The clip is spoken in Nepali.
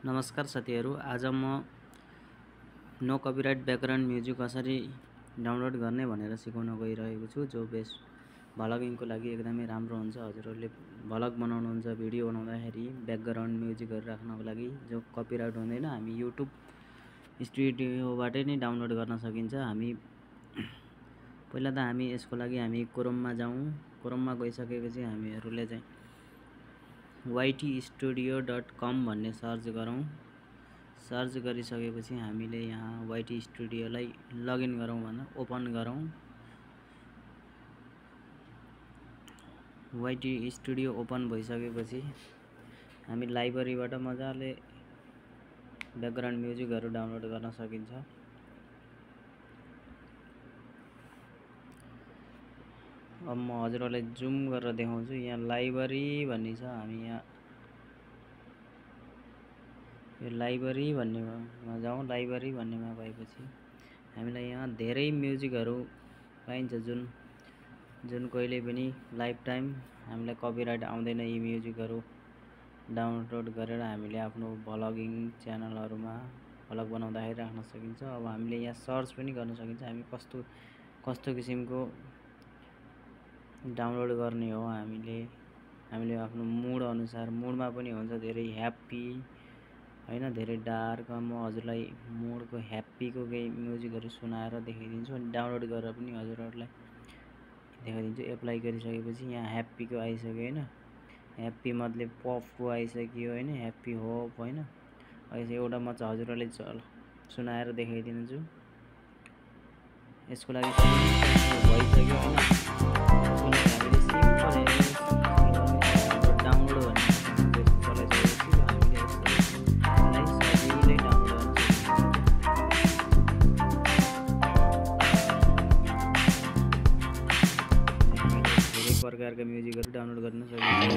नमस्कार साथीहरु, आज म नो कपिराइट ब्याकग्राउन्ड म्युजिक कसरी डाउनलोड गर्ने भनेर सिकाउन गइरहेको छु। जो बेस भ्लगिङको लागि एकदमै राम्रो हुन्छ। हजुरहरुले भ्लग बनाउनुहुन्छ, भिडियो बनाउँदाखेरि ब्याकग्राउन्ड म्युजिकहरु राख्नको लागि जो कपिराइट हुँदैन, हामी युट्युब स्टुडियोबाटै नै डाउनलोड गर्न सकिन्छ। हामी पहिला त हामी यसको लागि हामी क्रोममा जाउँ। क्रोममा गइसकेपछि हामीहरुले चाहिँ ytstudio.com भन्ने सर्च गरौँ। सर्च गरिसकेपछि हामीले यहाँ YT स्टुडियोलाई लगइन गरौँ भनेर ओपन गरौँ। YT स्टुडियो ओपन भइसकेपछि हामी लाइब्रेरीबाट मजाले ब्याकग्राउन्ड म्युजिकहरु डाउनलोड गर्न सकिन्छ। अब म हजुरहरुलाई जुम गरेर देखाउँछु। यहाँ लाइब्रेरी भन्ने छ। हामी यहाँ यो लाइब्रेरी भन्नेमा जाउँ। लाइब्रेरी भन्नेमा गएपछि हामीलाई यहाँ धेरै म्युजिकहरु पाइन्छ, जुन कहिले पनि लाइफ टाइम हामीलाई कपिराइट आउँदैन। यी म्युजिकहरु डाउनलोड गरेर हामीले आफ्नो भ्लगिङ च्यानलहरुमा भ्लग बनाउँदाखेरि राख्न सकिन्छ। अब हामीले यहाँ सर्च पनि गर्न सकिन्छ। हामी कस्तो किसिमको डाउनलोड गर्ने हो, हामीले आफ्नो मुड अनुसार, मुडमा पनि हुन्छ धेरै ह्याप्पी हैन, धेरै डार्क। म हजुरलाई मुडको ह्याप्पीको केही म्युजिकहरु सुनाएर देखाइदिन्छु अनि डाउनलोड गरेर पनि हजुरहरुलाई देखाइदिन्छु। एप्लाई गरिसकेपछि यहाँ ह्याप्पीको आइसक्यो हैन, ह्याप्पी मतलब पपको आइसक्यो हैन, ह्याप्पी होप हैन। अहिले एउटा म हजुरहरुलाई सुनाएर देखाइदिन्छु। यसको लागि भइसक्यो हैन। हामीले सिम्पल डाउनलोड गर्ने चलाइसकेपछि हामीले यसलाई सजिलै डाउनलोड गर्न सकिन्छ। धेरै प्रकारका म्युजिकहरु डाउनलोड गर्न सकिन्छ।